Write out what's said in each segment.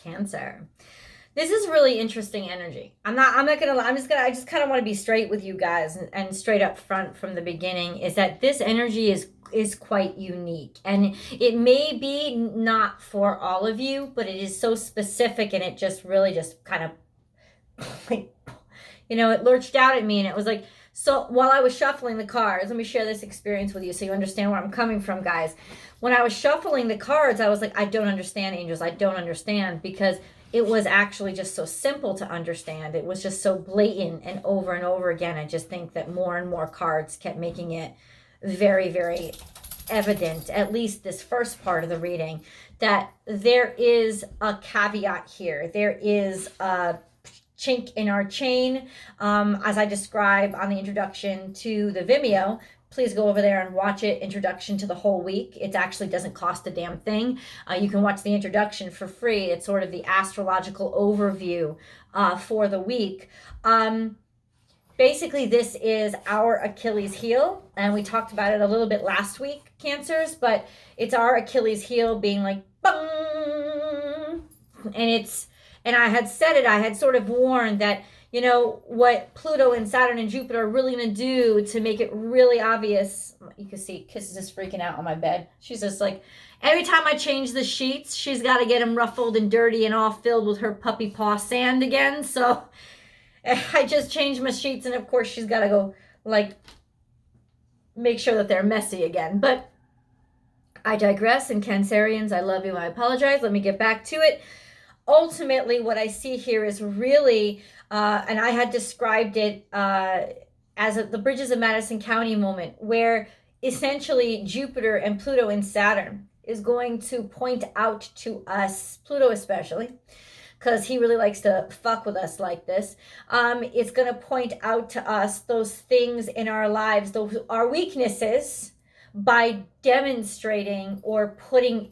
Cancer. This is really interesting energy. I just kind of want to be straight with you guys and straight up front from the beginning is that this energy is quite unique. And it may be not for all of you, but it is so specific and it just really just kind of like, it lurched out at me and it was like, so while I was shuffling the cards, let me share this experience with you so you understand where I'm coming from, guys. When I was shuffling the cards, I was like, I don't understand, angels. I don't understand, because it was actually just so simple to understand. It was just so blatant and over again. I just think that more and more cards kept making it very, very evident, at least this first part of the reading, that there is a caveat here. There is a chink in our chain, as I describe on the introduction to the Vimeo. Please go over there and watch it, introduction to the whole week. It actually doesn't cost a damn thing. You can watch the introduction for free. It's sort of the astrological overview for the week. Basically, this is our Achilles heel, and we talked about it a little bit last week, Cancers, but it's our Achilles heel being like, bung, and I had said it, I had sort of warned that, what Pluto and Saturn and Jupiter are really going to do to make it really obvious. You can see Kisses is freaking out on my bed. She's just like, every time I change the sheets, she's got to get them ruffled and dirty and all filled with her puppy paw sand again. So I just changed my sheets, and of course she's got to go, make sure that they're messy again. But I digress, and Cancerians, I love you, I apologize. Let me get back to it. Ultimately, what I see here is really, and I had described it as the Bridges of Madison County moment, where essentially Jupiter and Pluto and Saturn is going to point out to us, Pluto especially, because he really likes to fuck with us like this. It's going to point out to us those things in our lives, our weaknesses, by demonstrating or putting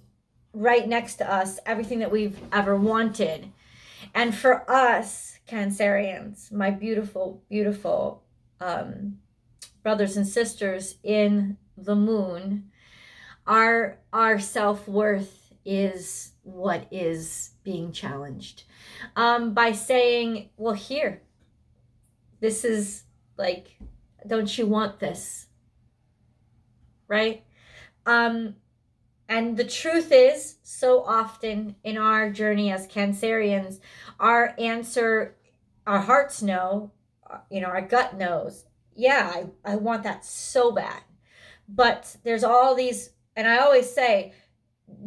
right next to us everything that we've ever wanted. And for us Cancerians, my beautiful, beautiful brothers and sisters in the moon, our self-worth is what is being challenged by saying, well, here, this is like, don't you want this, right? And the truth is, so often in our journey as Cancerians, our answer, our hearts know, our gut knows, yeah, I want that so bad. But there's all these, and I always say,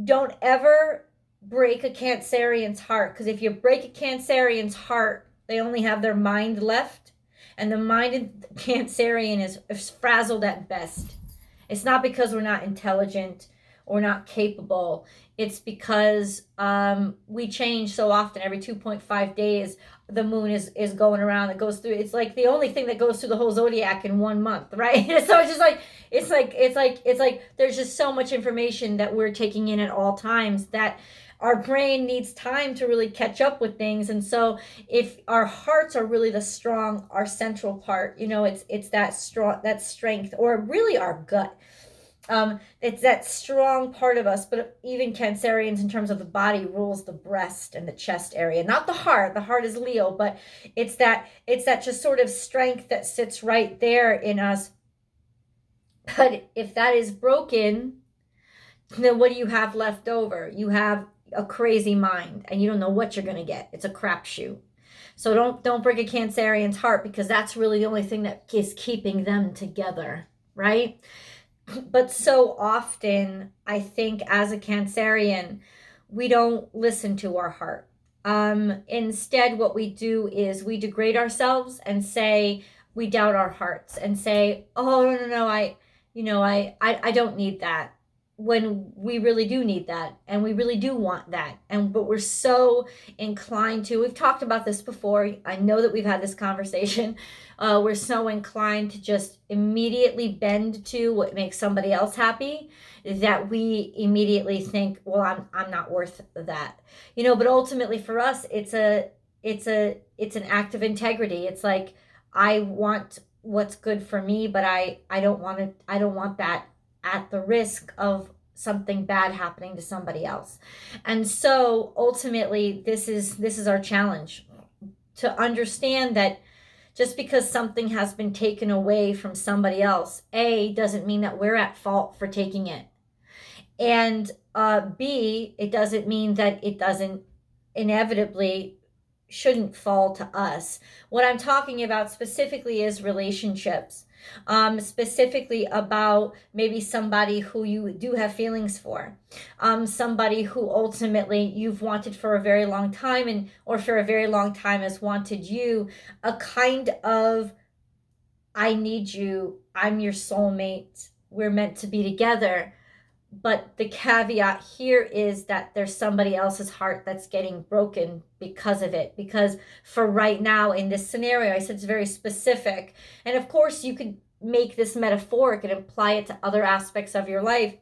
don't ever break a Cancerian's heart, because if you break a Cancerian's heart, they only have their mind left, and the mind of the Cancerian is frazzled at best. It's not because we're not intelligent or not capable. It's because we change so often. Every 2.5 days, the moon is going around. It goes through. It's like the only thing that goes through the whole zodiac in 1 month, right? So it's just like it's like there's just so much information that we're taking in at all times that our brain needs time to really catch up with things. And so if our hearts are really the strong, our central part, it's that strength, or really our gut. It's that strong part of us, but even Cancerians in terms of the body rules the breast and the chest area, not the heart. The heart is Leo, but it's that just sort of strength that sits right there in us. But if that is broken, then what do you have left over? You have a crazy mind, and you don't know what you're going to get. It's a crapshoot. So don't break a Cancerian's heart, because that's really the only thing that is keeping them together, right? But so often, I think as a Cancerian, we don't listen to our heart. Instead, what we do is we degrade ourselves and say, we doubt our hearts and say, oh, no, I don't need that, when we really do need that, and we really do want that. But we're so inclined to, we've talked about this before, I know that we've had this conversation, we're so inclined to just immediately bend to what makes somebody else happy, that we immediately think, well, I'm not worth that, but ultimately for us, it's an act of integrity. It's like, I want what's good for me, but I don't want that at the risk of something bad happening to somebody else. And so ultimately, this is our challenge, to understand that just because something has been taken away from somebody else, A, doesn't mean that we're at fault for taking it. And B, it doesn't mean that it doesn't inevitably shouldn't fall to us. What I'm talking about specifically is relationships, specifically about maybe somebody who you do have feelings for, somebody who ultimately you've wanted for a very long time, and or for a very long time has wanted you, a kind of, I need you, I'm your soulmate, we're meant to be together. But the caveat here is that there's somebody else's heart that's getting broken because of it. Because for right now in this scenario, I said it's very specific. And of course, you could make this metaphoric and apply it to other aspects of your life.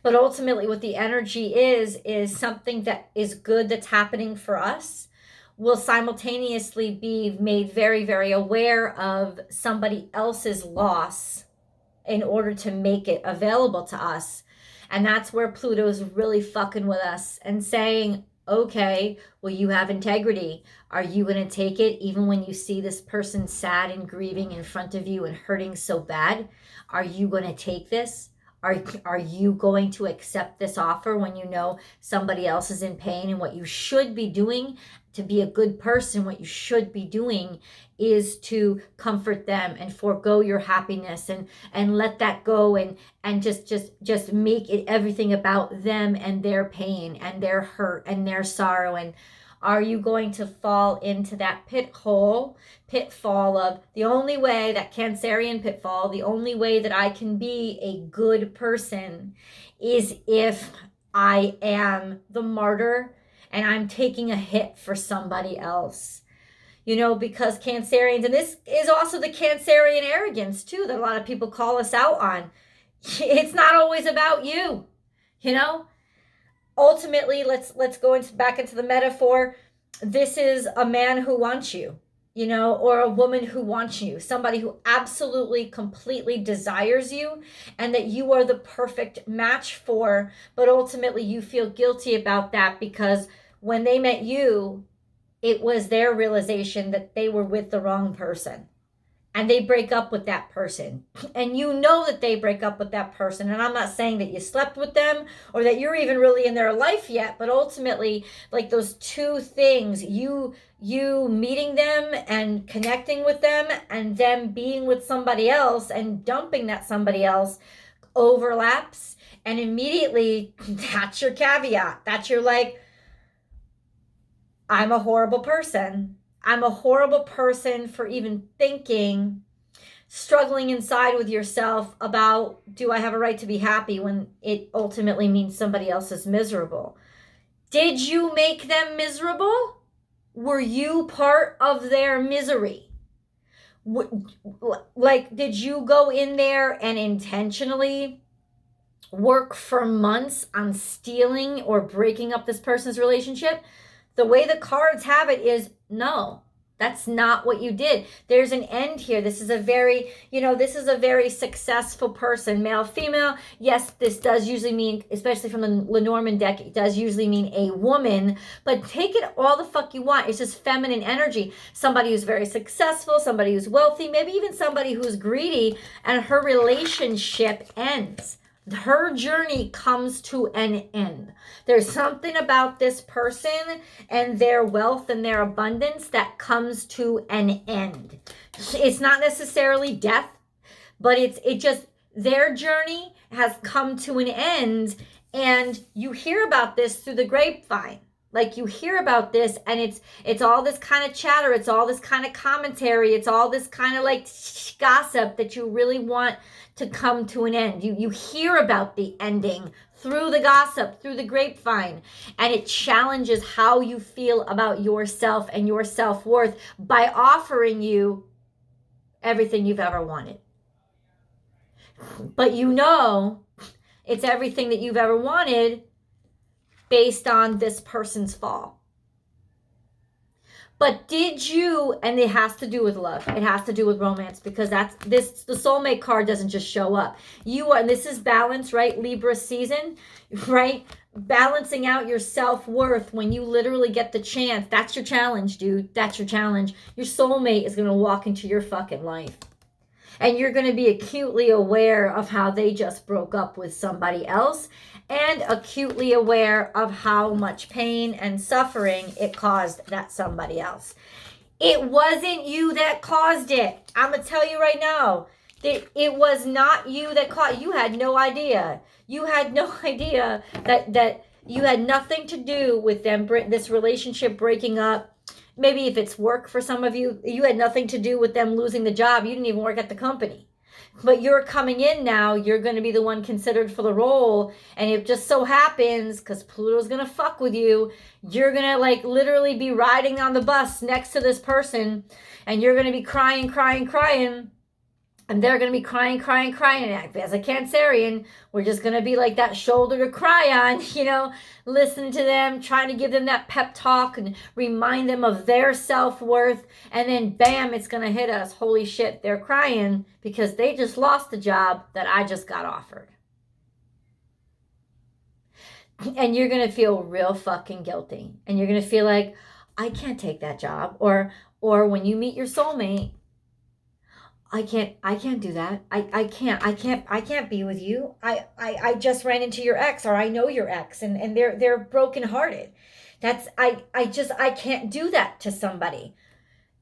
But ultimately, what the energy is something that is good that's happening for us will simultaneously be made very, very aware of somebody else's loss in order to make it available to us. And that's where Pluto's really fucking with us and saying, okay, well, you have integrity. Are you going to take it even when you see this person sad and grieving in front of you and hurting so bad? Are you going to take this? Are you going to accept this offer when you know somebody else is in pain? And what you should be doing to be a good person, what you should be doing is to comfort them and forego your happiness and let that go and just make it everything about them and their pain and their hurt and their sorrow. And are you going to fall into that pitfall of the only way, that Cancerian pitfall, the only way that I can be a good person is if I am the martyr and I'm taking a hit for somebody else. You know, because Cancerians, and this is also the Cancerian arrogance too, that a lot of people call us out on. It's not always about you, you know? Ultimately, let's go back into the metaphor. This is a man who wants you, you know, or a woman who wants you, somebody who absolutely, completely desires you and that you are the perfect match for, but ultimately you feel guilty about that because when they met you, it was their realization that they were with the wrong person. And they break up with that person. And you know that they break up with that person. And I'm not saying that you slept with them or that you're even really in their life yet. But ultimately, like those two things, you meeting them and connecting with them and them being with somebody else and dumping that somebody else overlaps. And immediately, that's your caveat. That's your like, I'm a horrible person. I'm a horrible person for even thinking, struggling inside with yourself about, do I have a right to be happy when it ultimately means somebody else is miserable? Did you make them miserable? Were you part of their misery? Like, did you go in there and intentionally work for months on stealing or breaking up this person's relationship? The way the cards have it is no, that's not what you did. There's an end here. This is a very, this is a very successful person, male, female. Yes, this does usually mean, especially from the Lenormand deck, it does usually mean a woman, but take it all the fuck you want. It's just feminine energy. Somebody who's very successful, somebody who's wealthy, maybe even somebody who's greedy, and her relationship ends. Her journey comes to an end. There's something about this person and their wealth and their abundance that comes to an end. It's not necessarily death, but it just, their journey has come to an end. And you hear about this through the grapevine. Like, you hear about this and it's all this kind of chatter. It's all this kind of commentary. It's all this kind of like gossip that you really want to come to an end. You hear about the ending through the gossip, through the grapevine, and it challenges how you feel about yourself and your self-worth by offering you everything you've ever wanted. But it's everything that you've ever wanted based on this person's fall. But did you, and it has to do with love, it has to do with romance, because the soulmate card doesn't just show up. And this is balance, right? Libra season, right? Balancing out your self-worth when you literally get the chance. That's your challenge, dude. That's your challenge. Your soulmate is going to walk into your fucking life. And you're going to be acutely aware of how they just broke up with somebody else, and acutely aware of how much pain and suffering it caused that somebody else. It wasn't you that caused it. I'm going to tell you right now that it was not you that caused. You had no idea. You had no idea that you had nothing to do with them, this relationship breaking up. Maybe if it's work for some of you, you had nothing to do with them losing the job. You didn't even work at the company. But you're coming in now, you're going to be the one considered for the role. And it just so happens, because Pluto's going to fuck with you, you're going to like literally be riding on the bus next to this person. And you're going to be crying. And they're going to be crying. And as a Cancerian, we're just going to be like that shoulder to cry on, listen to them, trying to give them that pep talk and remind them of their self-worth. And then bam, it's going to hit us. Holy shit, they're crying because they just lost the job that I just got offered. And you're going to feel real fucking guilty. And you're going to feel like, I can't take that job. Or when you meet your soulmate, I can't do that. I can't be with you. I just ran into your ex, or I know your ex, and they're brokenhearted. I can't do that to somebody.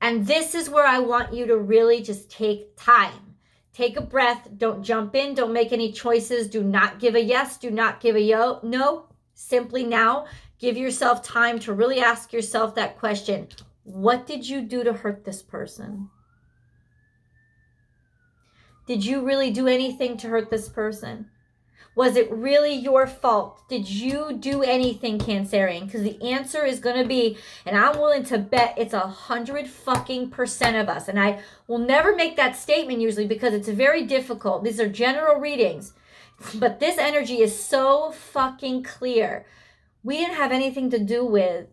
And this is where I want you to really just take time. Take a breath. Don't jump in. Don't make any choices. Do not give a yes. Do not give a no. Simply now give yourself time to really ask yourself that question. What did you do to hurt this person? Did you really do anything to hurt this person? Was it really your fault? Did you do anything, Cancerian? Because the answer is going to be, and I'm willing to bet it's 100% of us. And I will never make that statement usually because it's very difficult. These are general readings. But this energy is so fucking clear. We didn't have anything to do with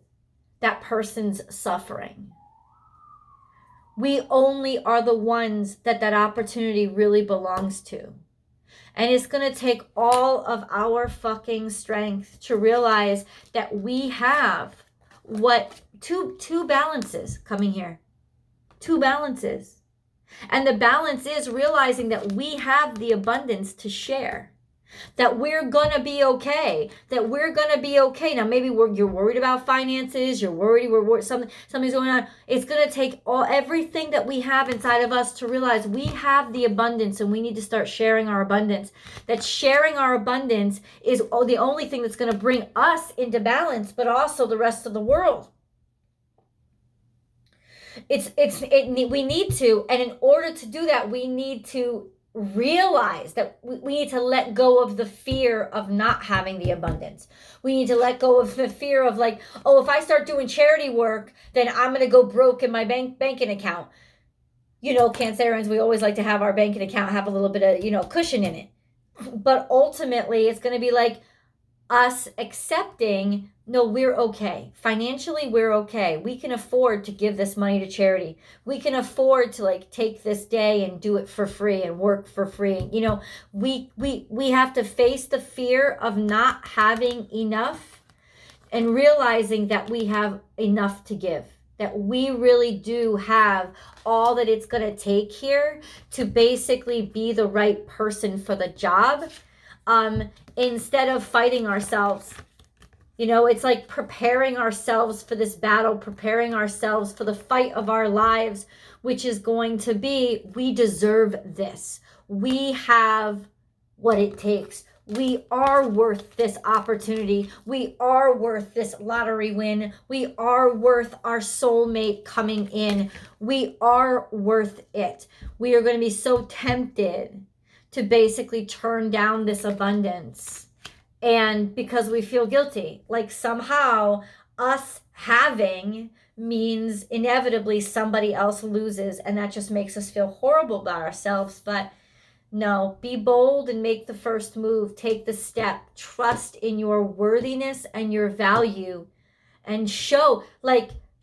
that person's suffering. We only are the ones that opportunity really belongs to. And it's going to take all of our fucking strength to realize that we have two balances coming here. Two balances. And the balance is realizing that we have the abundance to share. That we're going to be okay. Now, maybe you're worried about finances. You're worried something's going on. It's going to take everything that we have inside of us to realize we have the abundance, and we need to start sharing our abundance. That sharing our abundance is the only thing that's going to bring us into balance, but also the rest of the world. We need to, and in order to do that, we need to realize that we need to let go of the fear of not having the abundance. We need to let go of the fear of like, oh, if I start doing charity work, then I'm going to go broke in my banking account. Cancerians, we always like to have our banking account have a little bit of, cushion in it. But ultimately, it's going to be like us accepting, no, we're okay. Financially, we're okay. We can afford to give this money to charity. We can afford to take this day and do it for free and work for free. We have to face the fear of not having enough and realizing that we have enough to give. That we really do have all that it's going to take here to basically be the right person for the job. Instead of fighting ourselves. It's like preparing ourselves for this battle, preparing ourselves for the fight of our lives, which is going to be, we deserve this. We have what it takes. We are worth this opportunity. We are worth this lottery win. We are worth our soulmate coming in. We are worth it. We are going to be so tempted to basically turn down this abundance. And because we feel guilty, like somehow us having means inevitably somebody else loses, and that just makes us feel horrible about ourselves. But no, be bold and make the first move. Take the step. Trust in your worthiness and your value, and show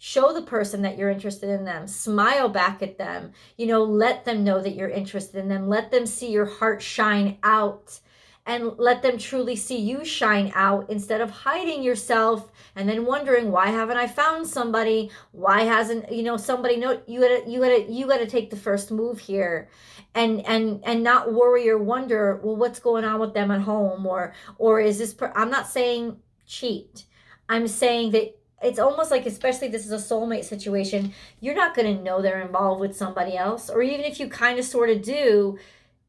Show the person that you're interested in them. Smile back at them. Let them know that you're interested in them. Let them see your heart shine out, and let them truly see you shine out, instead of hiding yourself and then wondering, why haven't I found somebody? Why hasn't somebody? No, you gotta take the first move here, and not worry or wonder, well, what's going on with them at home, or is this I'm not saying cheat. I'm saying that it's almost like, especially if this is a soulmate situation, you're not going to know they're involved with somebody else. Or even if you kind of sort of do,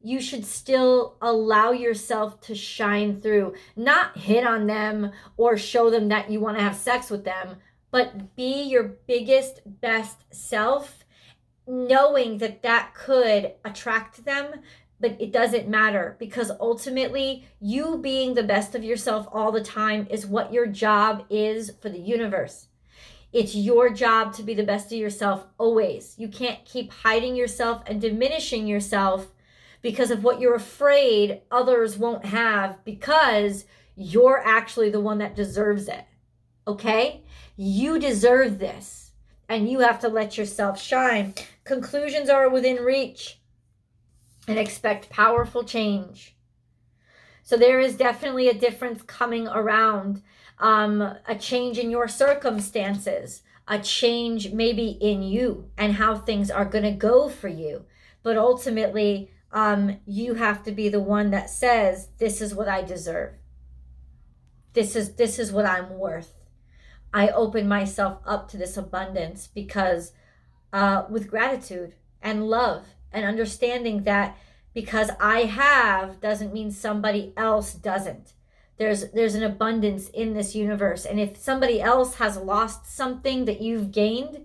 you should still allow yourself to shine through. Not hit on them or show them that you want to have sex with them, but be your biggest, best self, knowing that that could attract them. But it doesn't matter, because ultimately you being the best of yourself all the time is what your job is for the universe. It's your job to be the best of yourself always. You can't keep hiding yourself and diminishing yourself because of what you're afraid others won't have, because you're actually the one that deserves it. Okay? You deserve this, and you have to let yourself shine. Conclusions are within reach, and expect powerful change. So there is definitely a difference coming around, a change in your circumstances, a change maybe in you and how things are going to go for you. But ultimately, you have to be the one that says, this is what I deserve. This is what I'm worth. I open myself up to this abundance because with gratitude and love, and understanding that because I have doesn't mean somebody else doesn't. There's an abundance in this universe. And if somebody else has lost something that you've gained,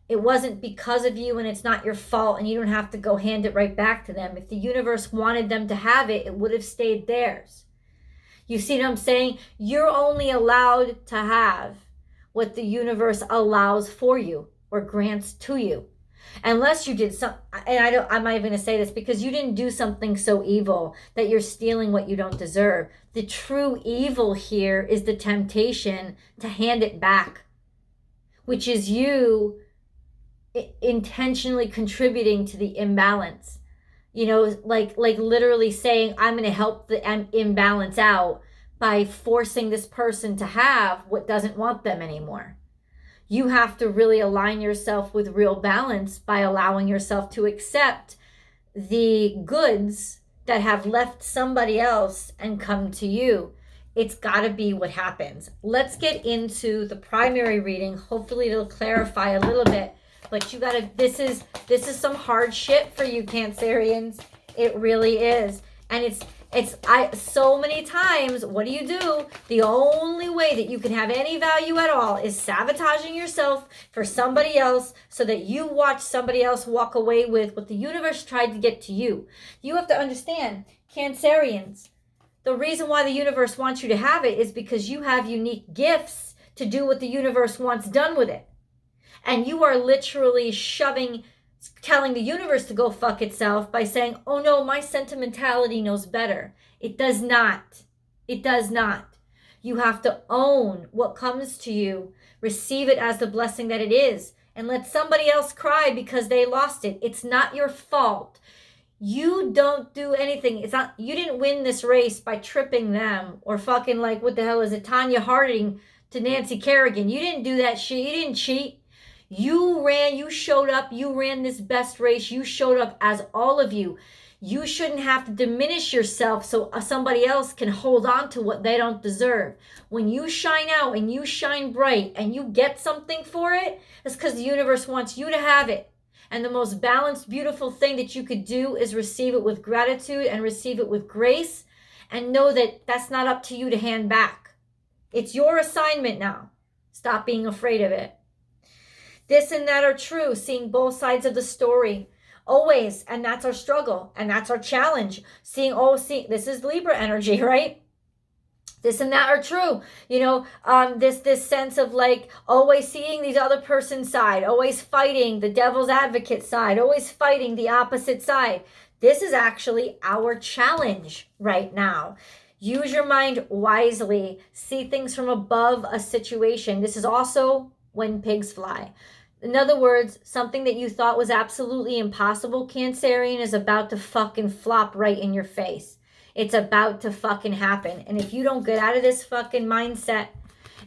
it wasn't because of you, and it's not your fault, and you don't have to go hand it right back to them. If the universe wanted them to have it, it would have stayed theirs. You see what I'm saying? You're only allowed to have what the universe allows for you or grants to you. Unless you did some, and I'm not even going to say this, because you didn't do something so evil that you're stealing what you don't deserve. The true evil here is the temptation to hand it back, which is you intentionally contributing to the imbalance. Like literally saying, I'm going to help the imbalance out by forcing this person to have what doesn't want them anymore. You have to really align yourself with real balance by allowing yourself to accept the goods that have left somebody else and come to you. It's got to be what happens. Let's get into the primary reading. Hopefully it'll clarify a little bit. But you got to, this is some hard shit for you, Cancerians. It really is. And so many times, what do? The only way that you can have any value at all is sabotaging yourself for somebody else, so that you watch somebody else walk away with what the universe tried to get to you. You have to understand, Cancerians, the reason why the universe wants you to have it is because you have unique gifts to do what the universe wants done with it. And you are literally telling the universe to go fuck itself by saying, oh no, my sentimentality knows better. It does not. It does not. You have to own what comes to you, receive it as the blessing that it is, and let somebody else cry because they lost it. It's not your fault. You don't do anything. It's not, you didn't win this race by tripping them or fucking like, what the hell is it, Tanya Harding to Nancy Kerrigan. You didn't do that shit. You didn't cheat. You showed up, you ran this best race, you showed up as all of you. You shouldn't have to diminish yourself so somebody else can hold on to what they don't deserve. When you shine out and you shine bright and you get something for it, it's because the universe wants you to have it. And the most balanced, beautiful thing that you could do is receive it with gratitude and receive it with grace, and know that that's not up to you to hand back. It's your assignment now. Stop being afraid of it. This and that are true, seeing both sides of the story. Always, and that's our struggle, and that's our challenge. This is Libra energy, right? This and that are true. This sense of like always seeing these other person's side, always fighting the devil's advocate side, always fighting the opposite side. This is actually our challenge right now. Use your mind wisely. See things from above a situation. This is also when pigs fly. In other words, something that you thought was absolutely impossible, Cancerian, is about to fucking flop right in your face. It's about to fucking happen. And if you don't get out of this fucking mindset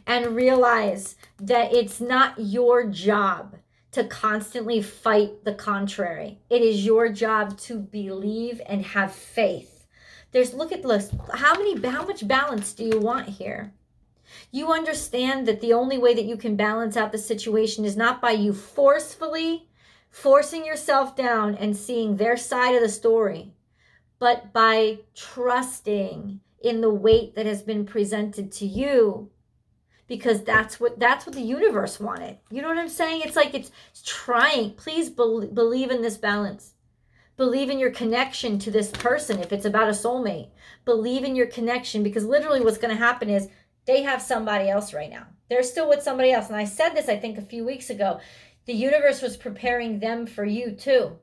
and realize that it's not your job to constantly fight the contrary, it is your job to believe and have faith. Look at this. How much balance do you want here? You understand that the only way that you can balance out the situation is not by you forcefully forcing yourself down and seeing their side of the story, but by trusting in the weight that has been presented to you, because that's what the universe wanted. You know what I'm saying? It's like it's trying. Please believe in this balance. Believe in your connection to this person. If it's about a soulmate, believe in your connection, because literally what's going to happen is they have somebody else right now. They're still with somebody else. And I said this, I think, a few weeks ago. The universe was preparing them for you too.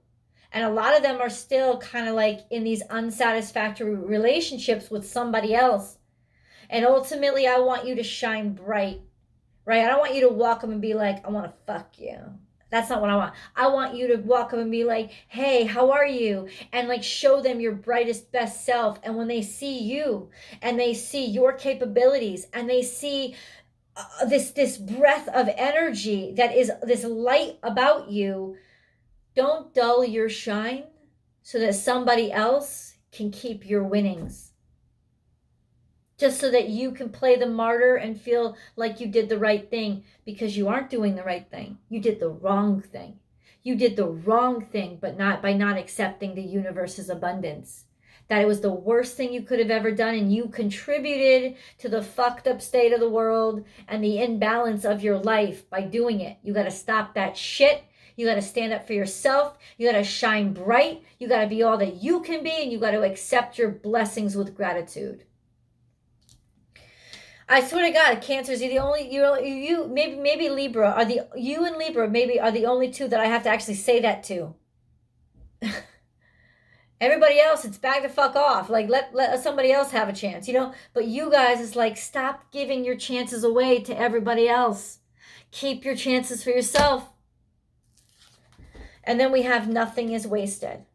And a lot of them are still kind of like in these unsatisfactory relationships with somebody else. And ultimately, I want you to shine bright, right? I don't want you to walk up and be like, I want to fuck you. That's not what I want. I want you to walk up and be like, hey, how are you? And like show them your brightest, best self. And when they see you and they see your capabilities and they see this breath of energy that is this light about you, don't dull your shine so that somebody else can keep your winnings. Just so that you can play the martyr and feel like you did the right thing, because you aren't doing the right thing. You did the wrong thing. You did the wrong thing, but not by not accepting the universe's abundance. That it was the worst thing you could have ever done, and you contributed to the fucked up state of the world and the imbalance of your life by doing it. You got to stop that shit. You got to stand up for yourself. You got to shine bright. You got to be all that you can be, and you got to accept your blessings with gratitude. I swear to God, Cancers, you maybe Libra you and Libra maybe are the only two that I have to actually say that to. Everybody else, it's back to fuck off. Like let somebody else have a chance, you know? But you guys, is like, stop giving your chances away to everybody else. Keep your chances for yourself. And then we have nothing is wasted.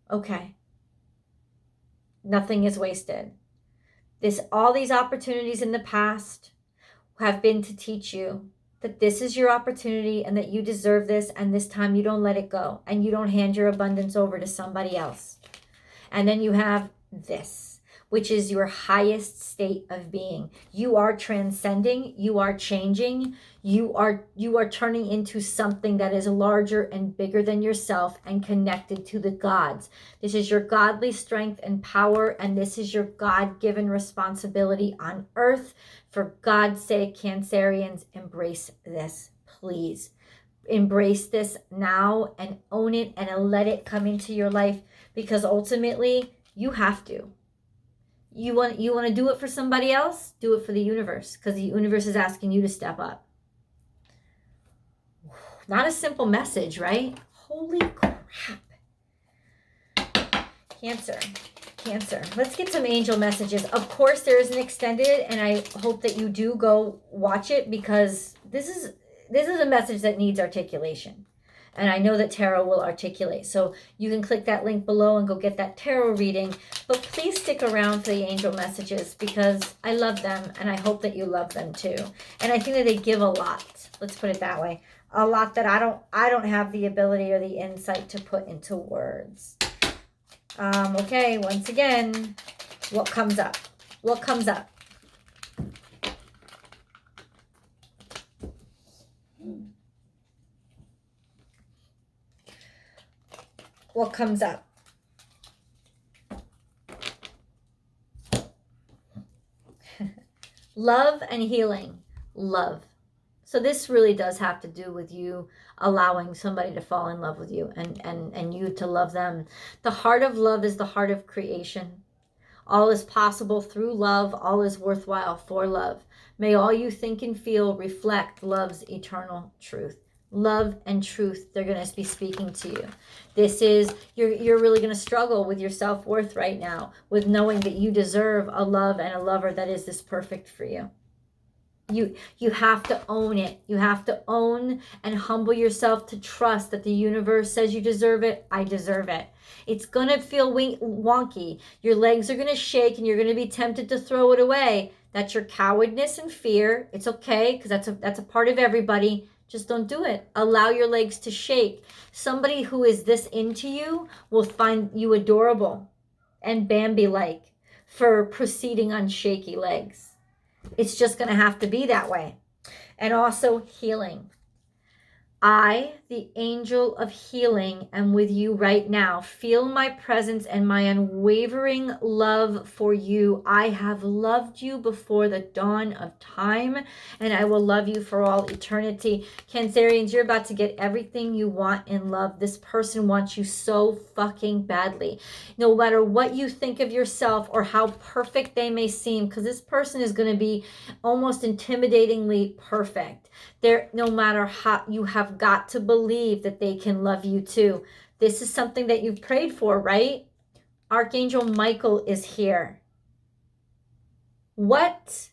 Okay. Nothing is wasted. All these opportunities in the past have been to teach you that this is your opportunity and that you deserve this, and this time you don't let it go and you don't hand your abundance over to somebody else. And then you have this, which is your highest state of being. You are transcending, you are changing, you are turning into something that is larger and bigger than yourself and connected to the gods. This is your godly strength and power, and this is your God-given responsibility on earth. For God's sake, Cancerians, embrace this, please. Embrace this now and own it and let it come into your life, because ultimately you have to. You want to do it for somebody else? Do it for the universe, because the universe is asking you to step up. Not a simple message, right? Holy crap. Cancer. Let's get some angel messages. Of course, there is an extended, and I hope that you do go watch it, because this is a message that needs articulation. And I know that tarot will articulate. So you can click that link below and go get that tarot reading. But please stick around for the angel messages, because I love them and I hope that you love them too. And I think that they give a lot. Let's put it that way. A lot that I don't have the ability or the insight to put into words. Okay, once again, what comes up? What comes up? What comes up? Love and healing. Love. So this really does have to do with you allowing somebody to fall in love with you and you to love them. The heart of love is the heart of creation. All is possible through love. All is worthwhile for love. May all you think and feel reflect love's eternal truth. Love and truth, they're going to be speaking to you. This is, you're really going to struggle with your self-worth right now, with knowing that you deserve a love and a lover that is this perfect for you. You have to own it. You have to own and humble yourself to trust that the universe says you deserve it. I deserve it. It's going to feel wonky. Your legs are going to shake and you're going to be tempted to throw it away. That's your cowardness and fear. It's okay, because that's a part of everybody. Just don't do it. Allow your legs to shake. Somebody who is this into you will find you adorable and Bambi-like for proceeding on shaky legs. It's just going to have to be that way. And also healing. I, the angel of healing, am with you right now. Feel my presence and my unwavering love for you. I have loved you before the dawn of time, and I will love you for all eternity. Cancerians, you're about to get everything you want in love. This person wants you so fucking badly. No matter what you think of yourself or how perfect they may seem, because this person is going to be almost intimidatingly perfect. No matter how, you have got to believe that they can love you too. This is something that you've prayed for, right? Archangel Michael is here. What?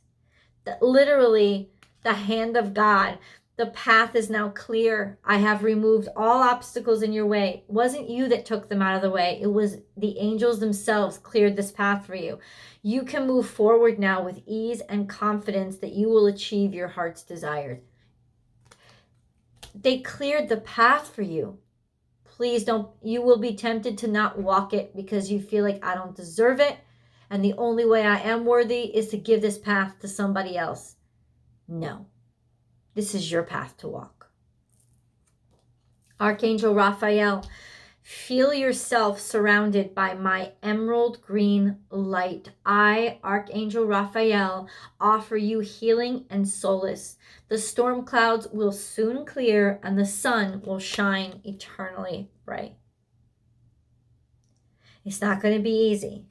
Literally, the hand of God. The path is now clear. I have removed all obstacles in your way. It wasn't you that took them out of the way. It was the angels themselves cleared this path for you. You can move forward now with ease and confidence that you will achieve your heart's desires. They cleared the path for you. Please don't, you will be tempted to not walk it because you feel like I don't deserve it. And the only way I am worthy is to give this path to somebody else. No, this is your path to walk. Archangel Raphael, feel yourself surrounded by my emerald green light. I, Archangel Raphael, offer you healing and solace. The storm clouds will soon clear and the sun will shine eternally bright. It's not going to be easy.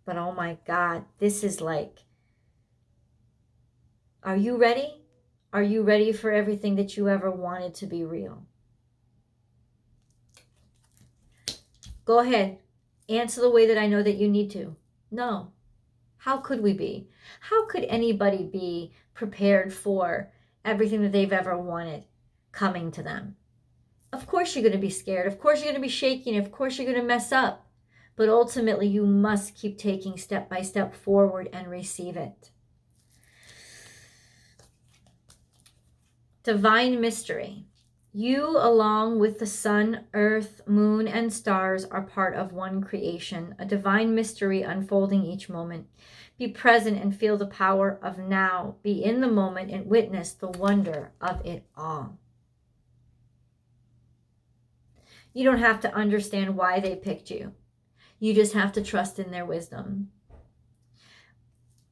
But oh my God, this is like, are you ready? Are you ready for everything that you ever wanted to be real? Go ahead. Answer the way that I know that you need to. No. How could we be? How could anybody be prepared for everything that they've ever wanted coming to them? Of course you're going to be scared. Of course you're going to be shaking. Of course you're going to mess up. But ultimately you must keep taking step by step forward and receive it. Divine mystery. You, along with the sun, earth, moon, and stars, are part of one creation, a divine mystery unfolding each moment. Be present and feel the power of now. Be in the moment and witness the wonder of it all. You don't have to understand why they picked you. You just have to trust in their wisdom.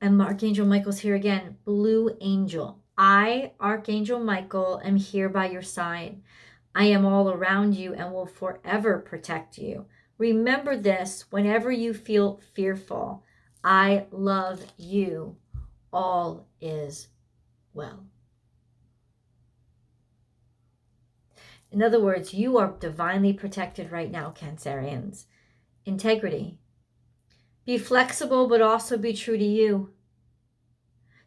And Archangel Michael's here again. Blue angel. I, Archangel Michael, am here by your side. I am all around you and will forever protect you. Remember this whenever you feel fearful. I love you. All is well. In other words, you are divinely protected right now, Cancerians. Integrity. Be flexible, but also be true to you.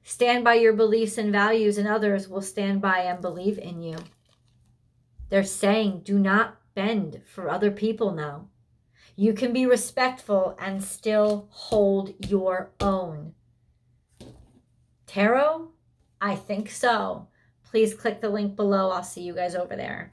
Stand by your beliefs and values, and others will stand by and believe in you. They're saying, do not bend for other people now. You can be respectful and still hold your own. Tarot? I think so. Please click the link below. I'll see you guys over there.